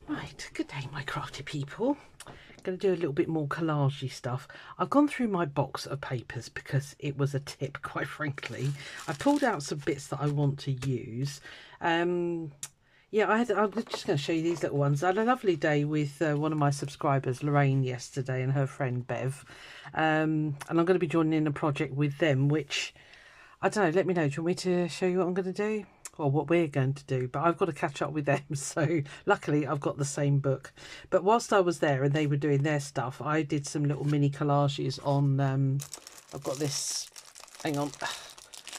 Right, good day my crafty people. Going to do a little bit more collagey stuff. I've gone through my box of papers because it was a tip, quite frankly. I pulled out some bits that I want to use. Yeah, I'm just going to show you these little ones. I had a lovely day with one of my subscribers, Lorraine, yesterday, and her friend Bev. And I'm going to be joining in a project with them, which, I don't know, let me know. Do you want me to show you what I'm going to do? Or what we're going to do, but I've got to catch up with them, so luckily I've got the same book. But whilst I was there and they were doing their stuff, I did some little mini collages on I've got this, hang on,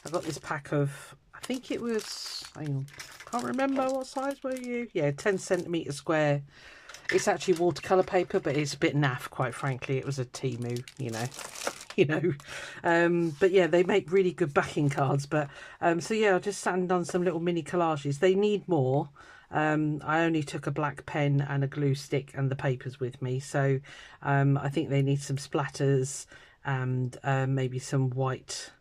I've got this pack of, I think it was, hang on, can't remember, what size were you? Yeah, 10 centimetre square. It's actually watercolour paper, but it's a bit naff, quite frankly. It was a Temu, you know. But yeah, they make really good backing cards. But so yeah, I just sat and done some little mini collages. They need more. I only took a black pen and a glue stick and the papers with me, so I think they need some splatters and maybe some white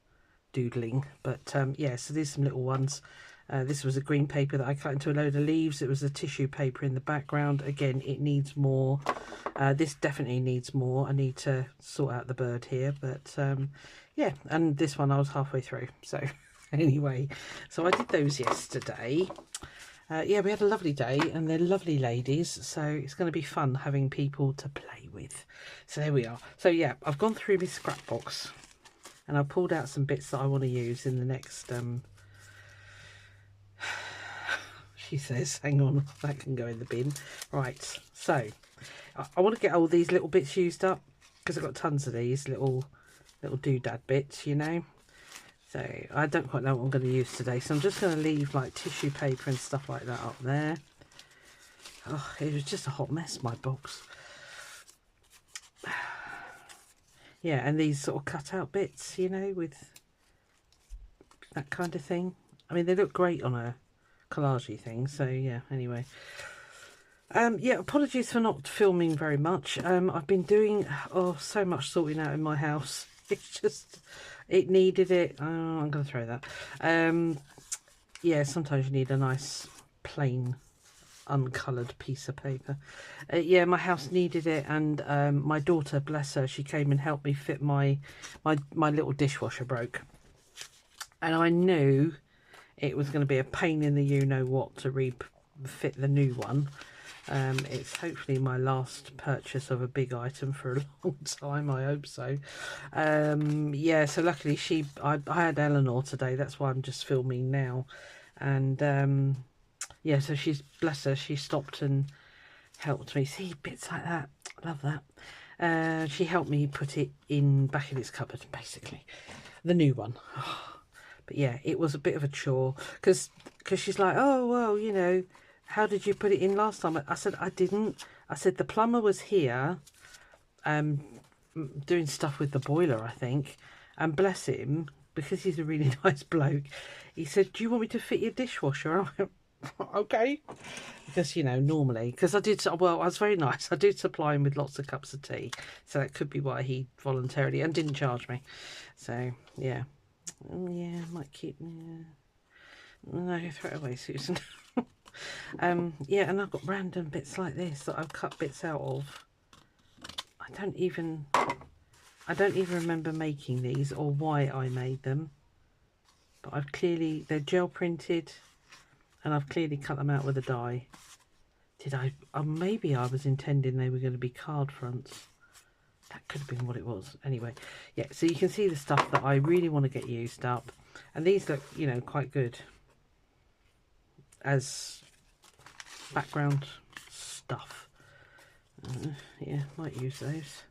doodling. But yeah, so there's some little ones. This was a green paper that I cut into a load of leaves. It was a tissue paper in the background. Again, it needs more. This definitely needs more. I need to sort out the bird here, but yeah, and this one I was halfway through. So anyway, so I did those yesterday. Yeah, we had a lovely day and they're lovely ladies, so it's going to be fun having people to play with. So there we are. So yeah, I've gone through my scrap box and I've pulled out some bits that I want to use in the next she says, hang on, that can go in the bin. Right, so I want to get all these little bits used up because I've got tons of these little doodad bits, you know. So I don't quite know what I'm going to use today, so I'm just going to leave like tissue paper and stuff like that up there. Oh, it was just a hot mess, my box. Yeah, and these sort of cut out bits, you know, with that kind of thing. I mean, they look great on a collagey thing, so yeah, anyway. Yeah, apologies for not filming very much. I've been doing so much sorting out in my house. It's just, it needed it. Oh, I'm going to throw that. Yeah, sometimes you need a nice plain uncoloured piece of paper. Yeah, my house needed it, and my daughter, bless her, she came and helped me fit my little dishwasher broke, and I knew it was going to be a pain in the you-know-what to refit the new one. It's hopefully my last purchase of a big item for a long time, I hope so. Yeah, so luckily I had Eleanor today, that's why I'm just filming now. And yeah, so bless her, she stopped and helped me. See, bits like that, love that. She helped me put it back in its cupboard, basically. The new one. But yeah, it was a bit of a chore because she's like, oh, well, you know, how did you put it in last time? I said, I didn't. I said, the plumber was here doing stuff with the boiler, I think. And bless him, because he's a really nice bloke, he said, do you want me to fit your dishwasher? I went, okay. Because, you know, normally, because I was very nice. I did supply him with lots of cups of tea. So that could be why he voluntarily, and didn't charge me. So, yeah. Yeah, might keep. Yeah. No, throw it away, Susan. Yeah, and I've got random bits like this that I've cut bits out of. I don't even remember making these or why I made them. But they're gel printed, and I've clearly cut them out with a die. Did I? Maybe I was intending they were going to be card fronts. That could have been what it was. Anyway, yeah, so you can see the stuff that I really want to get used up. And these look, you know, quite good as background stuff. Yeah, might use those.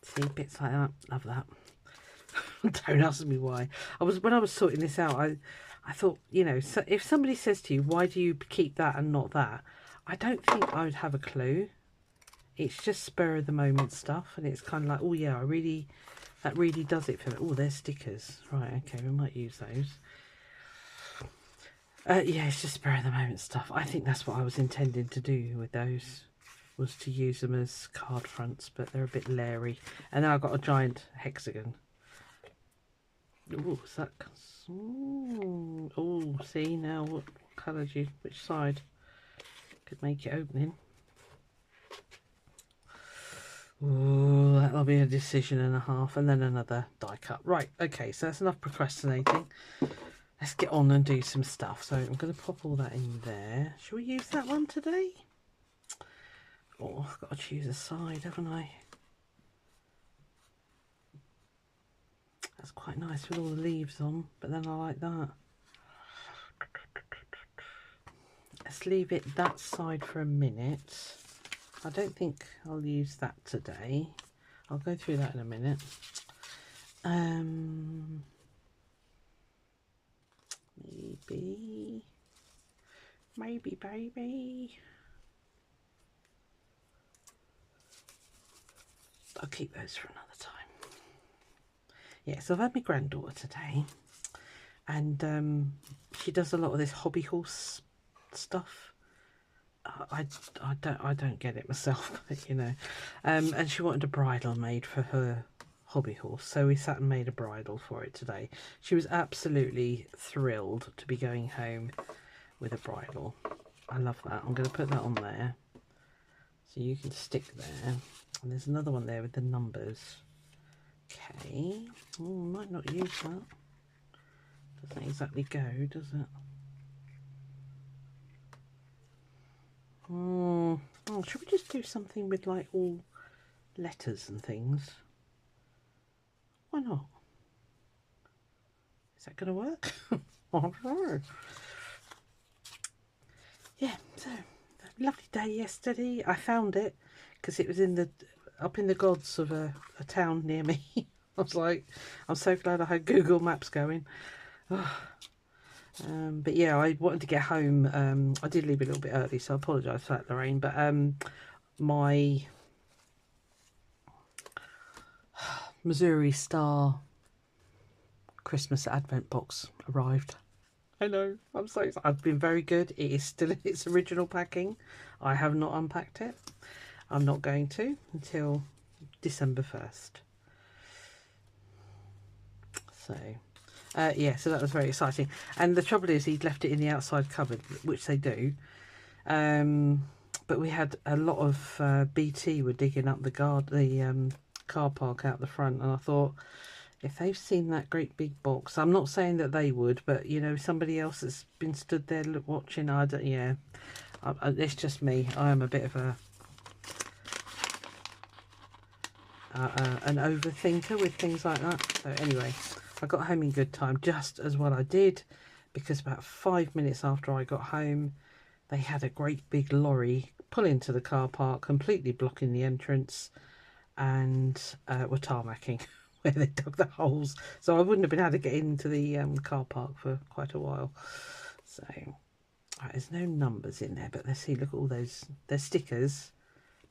See, bits like that. Love that. Don't ask me why. When I was sorting this out, I thought, you know, so if somebody says to you, why do you keep that and not that? I don't think I would have a clue. It's just spur of the moment stuff, and it's kind of like, oh yeah, that really does it for me. Oh, there's stickers. Right, okay, we might use those. Yeah, it's just spur of the moment stuff. I think that's what I was intending to do with those, was to use them as card fronts, but they're a bit leery. And then I've got a giant hexagon. Oh, is that? Oh, see now what colour which side? Could make it opening. Ooh, that'll be a decision and a half, and then another die cut. Right, okay, so that's enough procrastinating. Let's get on and do some stuff. So I'm going to pop all that in there. Should we use that one today? Oh, I've got to choose a side, haven't I? That's quite nice with all the leaves on, but then I like that. Let's leave it that side for a minute. I don't think I'll use that today. I'll go through that in a minute. Maybe baby. I'll keep those for another time. Yeah, so I've had my granddaughter today, and she does a lot of this hobby horse stuff. I don't get it myself, but you know. And she wanted a bridle made for her hobby horse, so we sat and made a bridle for it today. She was absolutely thrilled to be going home with a bridle. I love that. I'm going to put that on there so you can stick there. And there's another one there with the numbers. Okay. Oh, might not use that. Doesn't exactly go, does it? Oh, should we just do something with like all letters and things? Why not? Is that going to work? I don't know. Yeah, so lovely day yesterday. I found it because it was in the up in the gods of a town near me. I was like, I'm so glad I had Google Maps going. Oh. But yeah, I wanted to get home. I did leave a little bit early, so I apologise for that, Lorraine. But my Missouri Star Christmas Advent box arrived. I know, I'm so excited. I've been very good. It is still in its original packing. I have not unpacked it. I'm not going to until December 1st. So yeah, so that was very exciting. And the trouble is he'd left it in the outside cupboard, which they do. But we had a lot of BT were digging up the car park out the front, and I thought, if they've seen that great big box, I'm not saying that they would, but you know, somebody else that's been stood there watching, I don't, yeah, it's just me. I am a bit of an overthinker with things like that. So anyway, I got home in good time, just as well I did, because about 5 minutes after I got home, they had a great big lorry pull into the car park, completely blocking the entrance, and were tarmacking where they dug the holes. So I wouldn't have been able to get into the car park for quite a while. So right, there's no numbers in there, but let's see, look at all those, they're stickers.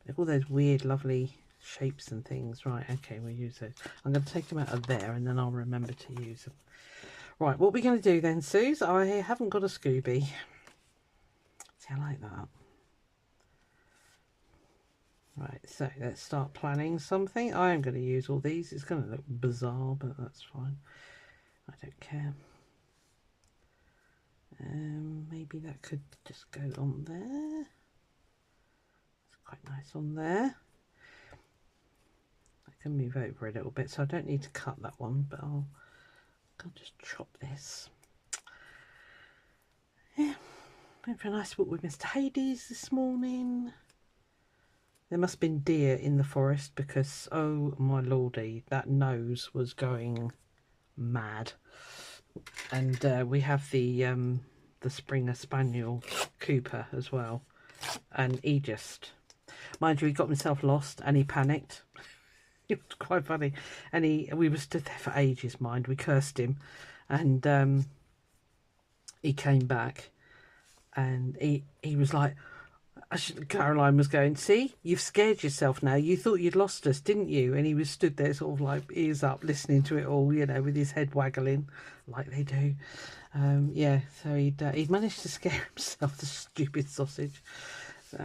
Look at all those weird, lovely shapes and things. Right, okay, we'll use those. I'm going to take them out of there and then I'll remember to use them. Right, what we're going to do then, Suze, I haven't got a Scooby. See, I like that. Right, so let's start planning something. I am going to use all these. It's going to look bizarre, but that's fine. I don't care. Maybe that could just go on there. It's quite nice on there. I can move over a little bit, so I don't need to cut that one, but I'll just chop this. Yeah, went for a nice walk with Mr. Hades this morning. There must have been deer in the forest because, oh my lordy, that nose was going mad. And we have the Springer Spaniel Cooper as well. And he just, mind you, he got himself lost and he panicked. It was quite funny. And we were stood there for ages, mind. We cursed him. And he came back and he was like, Caroline was going, see, you've scared yourself now. You thought you'd lost us, didn't you? And he was stood there sort of like ears up, listening to it all, you know, with his head waggling like they do. Yeah, so he'd managed to scare himself, the stupid sausage. So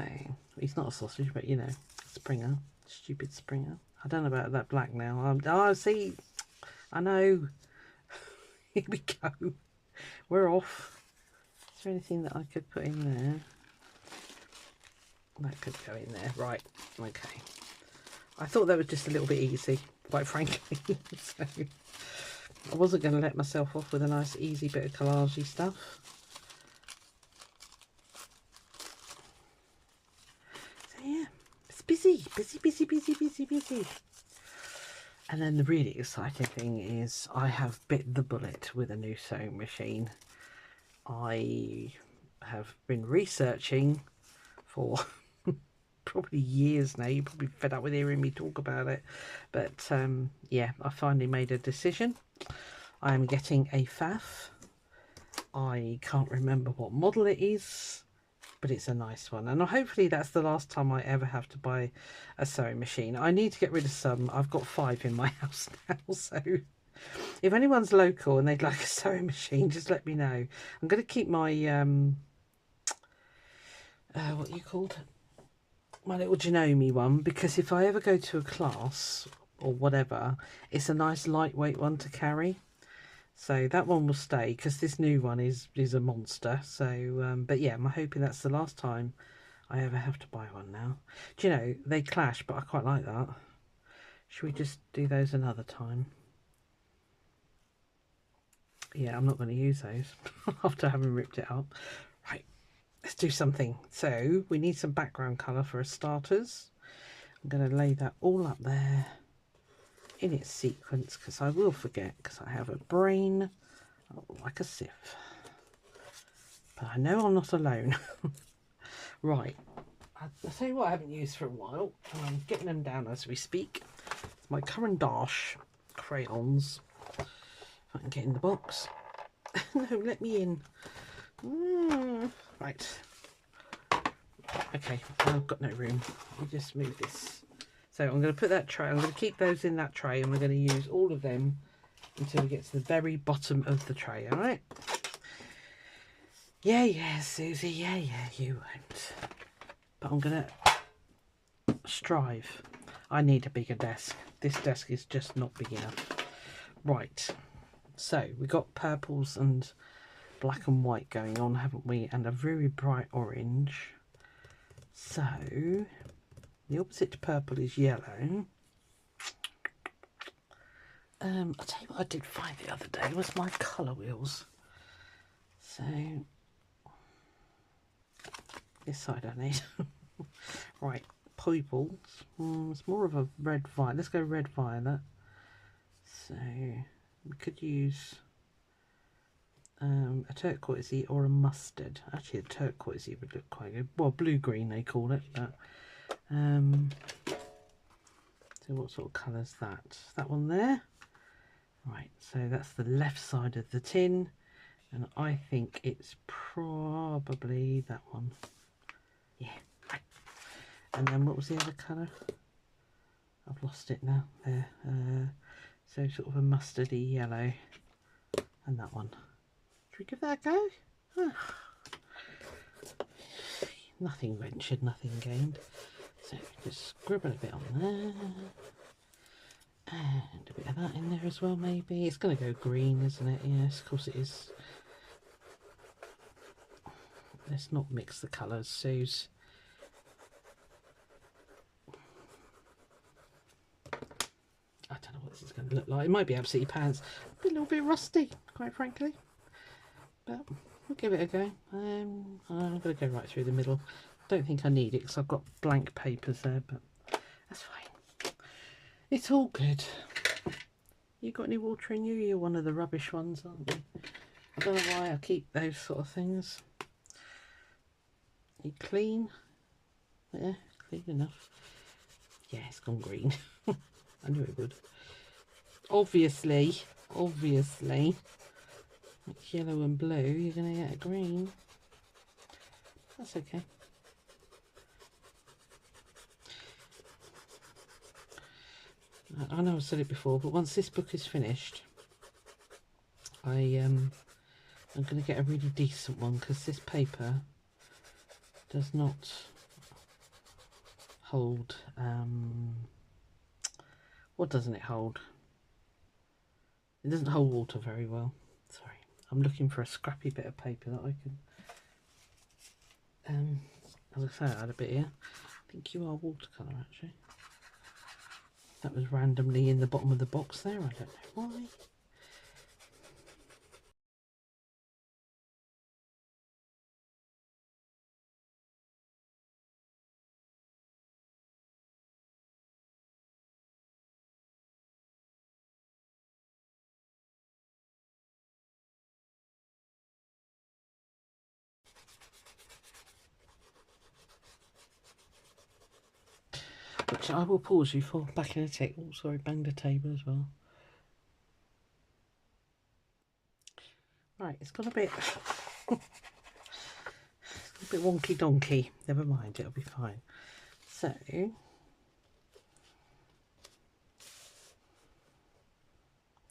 he's not a sausage, but you know, Springer, stupid Springer. I don't know about that black now. Oh, see, I know. Here we go. We're off. Is there anything that I could put in there? That could go in there. Right, okay. I thought that was just a little bit easy, quite frankly. So I wasn't going to let myself off with a nice easy bit of collage stuff. So yeah, it's busy. And then the really exciting thing is I have bit the bullet with a new sewing machine. I have been researching for probably years now. You're probably fed up with hearing me talk about it. But yeah, I finally made a decision. I am getting a faff. I can't remember what model it is, but it's a nice one, and hopefully that's the last time I ever have to buy a sewing machine. I need to get rid of some. I've got 5 in my house now, so if anyone's local and they'd like a sewing machine, just let me know. I'm going to keep my what are you called, my little Janome one, because if I ever go to a class or whatever, it's a nice lightweight one to carry. So that one will stay, because this new one is a monster. So but yeah, I'm hoping that's the last time I ever have to buy one now. Do you know, they clash, but I quite like that. Should we just do those another time? Yeah, I'm not going to use those after having ripped it up. Right, let's do something. So we need some background colour for starters. I'm going to lay that all up there in its sequence, because I will forget, because I have a brain like a sieve. But I know I'm not alone. Right, I'll tell you what I haven't used for a while, and I'm getting them down as we speak. It's my Current Dash crayons. If I can get in the box. No, let me in. Right. Okay, I've got no room. Let me just move this. So I'm going to put that tray, I'm going to keep those in that tray, and we're going to use all of them until we get to the very bottom of the tray, alright? Yeah, Susie, yeah, you won't. But I'm going to strive. I need a bigger desk. This desk is just not big enough. Right, so we got purples and black and white going on, haven't we? And a very bright orange. So the opposite to purple is yellow. I'll tell you what I did find the other day was my colour wheels. So this side I need. Right, purples. It's more of a red violet. Let's go red violet. So we could use a turquoisey or a mustard. Actually, a turquoisey would look quite good. Well, blue green they call it. But so what sort of colour is that? That one there. Right, so that's the left side of the tin, and I think it's probably that one. Yeah, right. And then what was the other colour? I've lost it now. There. So sort of a mustardy yellow, and that one. Should we give that a go? Oh. Nothing ventured, nothing gained. So just scribble a bit on there. And a bit of that in there as well, maybe. It's going to go green, isn't it? Yes, of course it is. Let's not mix the colours, Suze. I don't know what this is going to look like. It might be absolutely pants. A little bit rusty, quite frankly. But we'll give it a go. I'm going to go right through the middle. Don't think I need it because I've got blank papers there, but that's fine. It's all good. You got any water in you? You're one of the rubbish ones, aren't you? I don't know why I keep those sort of things. You clean? Yeah, clean enough. Yeah, it's gone green. I knew it would. Obviously, it's yellow and blue. You're going to get a green. That's okay. I know I've said it before, but once this book is finished, I'm going to get a really decent one, because this paper does not hold, what doesn't it hold? It doesn't hold water very well. Sorry, I'm looking for a scrappy bit of paper that I can as I say, I had a bit here. I think you are watercolour actually. That was randomly in the bottom of the box there. I don't know why. Which I will pause you for. Back in a tick. Oh, sorry, banged the table as well. Right, it's got a bit... a bit wonky donkey. Never mind, it'll be fine. So...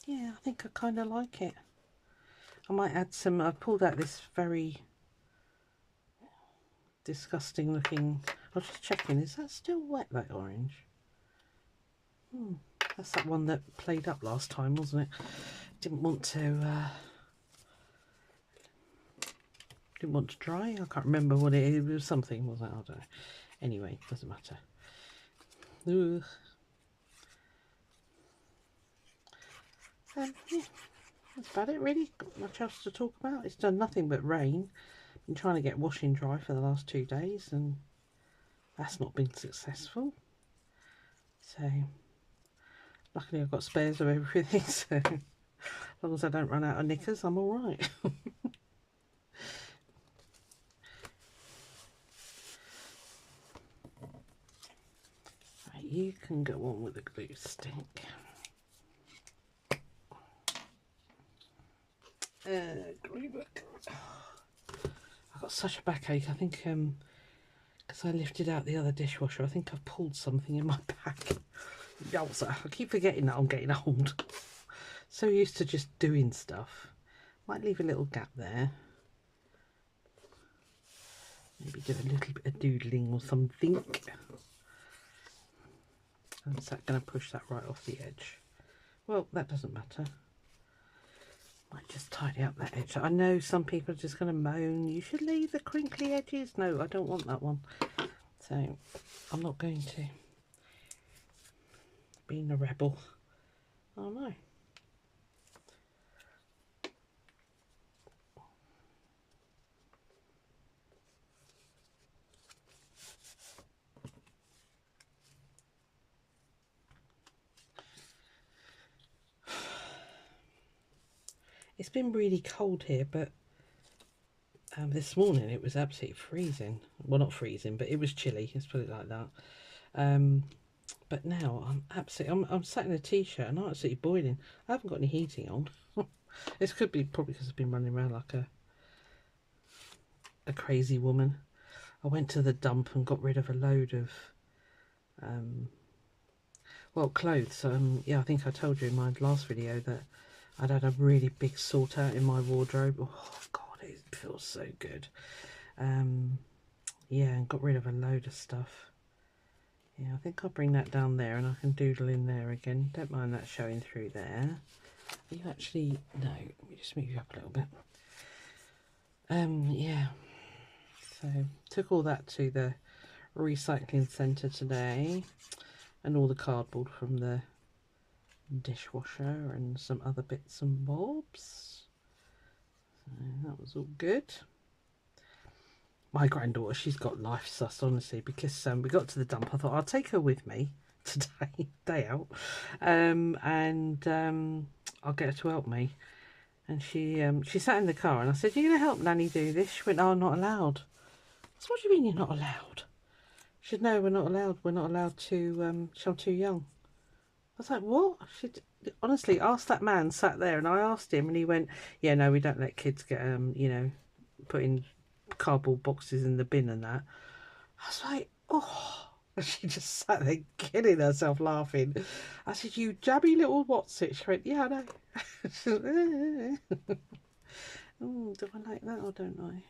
yeah, I think I kind of like it. I might add some... I've pulled out this very disgusting looking... I was just checking, is that still wet, that orange? That's that one that played up last time, wasn't it? Didn't want to dry. I can't remember what it was. Something, wasn't it? I don't know. Anyway, doesn't matter. Ugh. Yeah, that's about it really. Got much else to talk about. It's done nothing but rain. Been trying to get washing dry for the last 2 days and that's not been successful. So luckily I've got spares of everything, so as long as I don't run out of knickers, I'm all right. Right, you can go on with the glue stick. Glue book. I've got such a backache. I think because I lifted out the other dishwasher, I think I've pulled something in my back. Yowza. I keep forgetting that I'm getting old. So used to just doing stuff. Might leave a little gap there. Maybe do a little bit of doodling or something. And is that going to push that right off the edge? Well, that doesn't matter. Might just tidy up that edge. I know some people are just going to moan, you should leave the crinkly edges. No, I don't want that one. So I'm not going to. Being a rebel. Oh no. It's been really cold here, but this morning it was absolutely freezing. Well, not freezing, but it was chilly, let's put it like that. But now I'm sat in a t-shirt and I'm absolutely boiling. I haven't got any heating on. This could be probably because I've been running around like a crazy woman. I went to the dump and got rid of a load of well, clothes. Yeah, I think I told you in my last video that I'd had a really big sort out in my wardrobe. Oh god, it feels so good. Yeah, and got rid of a load of stuff. Yeah, I think I'll bring that down there and I can doodle in there again. Don't mind that showing through there. Are you actually... no, let me just move you up a little bit. Yeah. So, took all that to the recycling centre today. And all the cardboard from the dishwasher and some other bits and bobs. So that was all good. My granddaughter, she's got life sus, honestly, because we got to the dump. I thought I'll take her with me today, day out, and I'll get her to help me. And she sat in the car and I said, "You're going to help Nanny do this?" She went, "Oh, I'm not allowed." So what do you mean you're not allowed? She said, "No, we're not allowed. We're not allowed to, I'm too young." I was like, what? Honestly, asked that man sat there, and I asked him and he went, "Yeah, no, we don't let kids get, you know, putting cardboard boxes in the bin and that." I was like, oh. And she just sat there killing herself laughing. I said, "You jabby little what's it?" She went, "Yeah, I know." Oh, do I like that or don't I?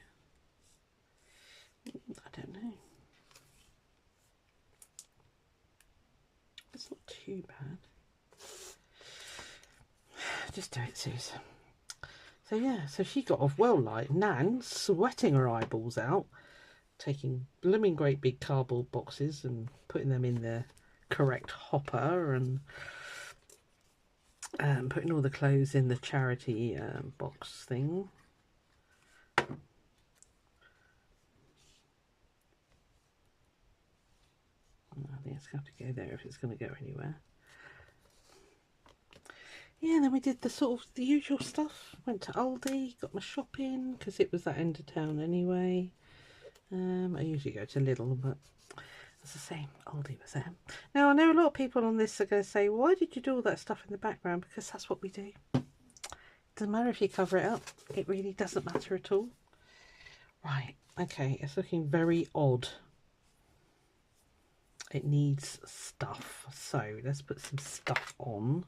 I don't know. It's not too bad. Just do it, Suze. So yeah, so she got off well, like Nan sweating her eyeballs out taking blooming great big cardboard boxes and putting them in the correct hopper, and putting all the clothes in the charity box thing. I think it's going to go there if it's going to go anywhere. Yeah, and then we did the sort of the usual stuff. Went to Aldi, got my shopping because it was that end of town anyway. I usually go to Lidl, but as I say, Aldi was there. Now, I know a lot of people on this are going to say, why did you do all that stuff in the background? Because that's what we do. Doesn't matter if you cover it up. It really doesn't matter at all. Right, okay, it's looking very odd. It needs stuff. So let's put some stuff on.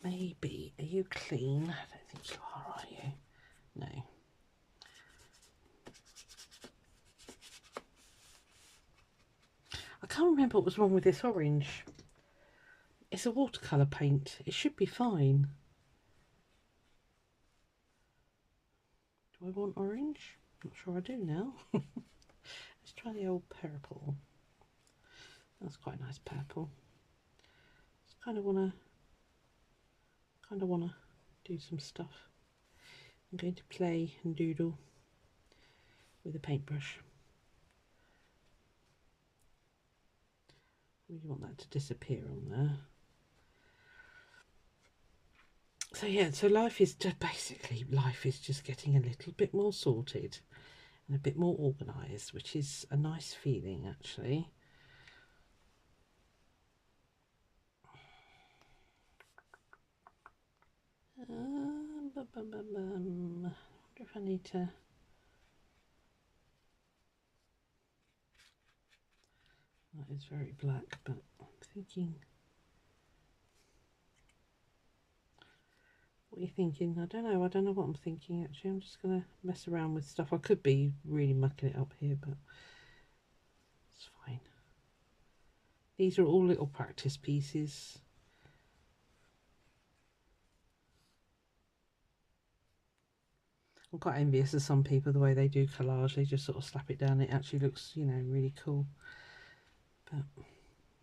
Maybe. Are you clean? I don't think you are you? No. I can't remember what was wrong with this orange. It's a watercolour paint. It should be fine. Do I want orange? Not sure I do now. Let's try the old purple. That's quite a nice purple. Just kind of wanna do some stuff. I'm going to play and doodle with a paintbrush. I really want that to disappear on there. So yeah, so life is just getting a little bit more sorted and a bit more organised, which is a nice feeling actually. I wonder if I need to. That is very black, but I'm thinking. What are you thinking? I don't know what I'm thinking actually. I'm just going to mess around with stuff. I could be really mucking it up here, but it's fine. These are all little practice pieces. I'm quite envious of some people, the way they do collage. They just sort of slap it down. It actually looks, you know, really cool. But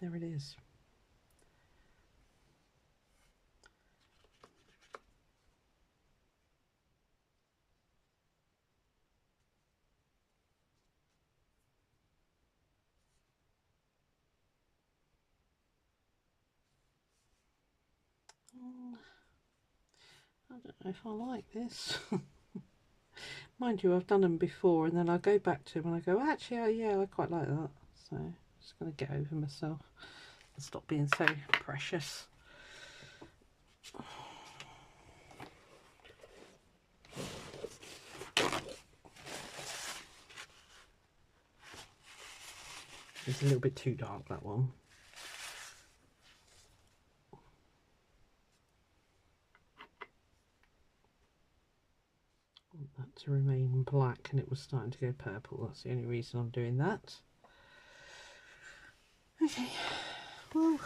there it is. I don't know if I like this. Mind you, I've done them before, and then I go back to them and I go, actually, yeah, I quite like that. So I'm just going to get over myself and stop being so precious. It's a little bit too dark, that one. I want that to remain black, and it was starting to go purple. That's the only reason I'm doing that. Okay, well,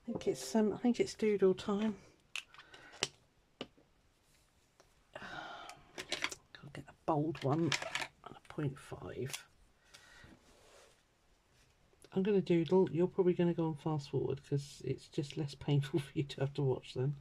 I think it's doodle time. Gotta get a bold one and a 0.5. I'm going to doodle. You're probably going to go on fast forward because it's just less painful for you to have to watch them.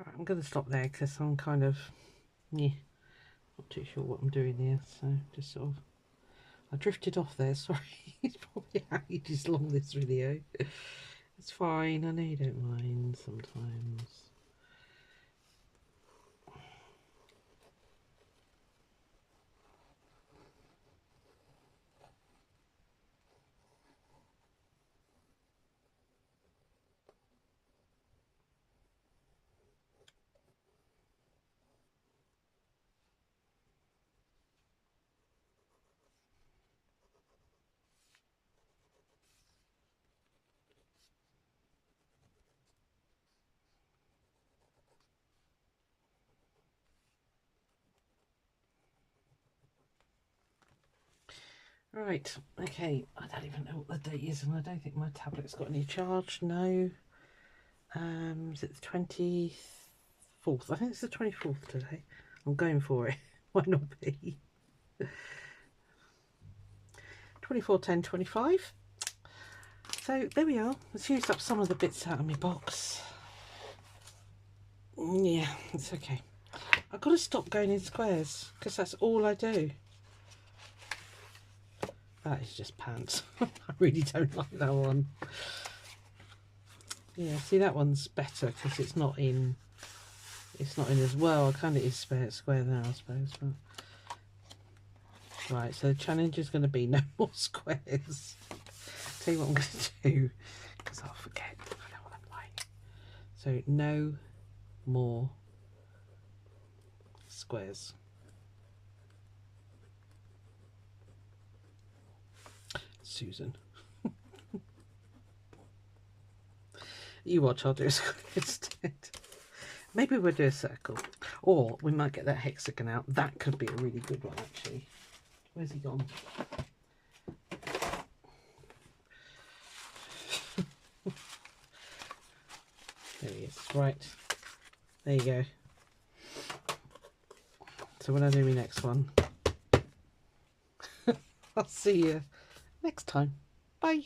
Right, I'm going to stop there because I'm kind of, yeah, not too sure what I'm doing here. So just sort of, I drifted off there. Sorry, it's probably ages long, this video. It's fine. I know you don't mind sometimes. Right, okay, I don't even know what the date is, and I don't think my tablet's got any charge. No. Is it the 24th? I think it's the 24th today. I'm going for it. Why not be? 24/10/25. So there we are. Let's use up some of the bits out of my box. Yeah, it's okay. I've got to stop going in squares because that's all I do. That is just pants. I really don't like that one. Yeah, see, that one's better because it's not in. It's not in as well. I kind of is square there, I suppose. But right, so the challenge is going to be no more squares. Tell you what I'm going to do because I'll forget. I know what I'm like. So no more squares. Susan. You watch, I'll do a square instead. Maybe we'll do a circle. Or we might get that hexagon out. That could be a really good one, actually. Where's he gone? There he is. Right. There you go. So when I do my next one, I'll see you next time. Bye.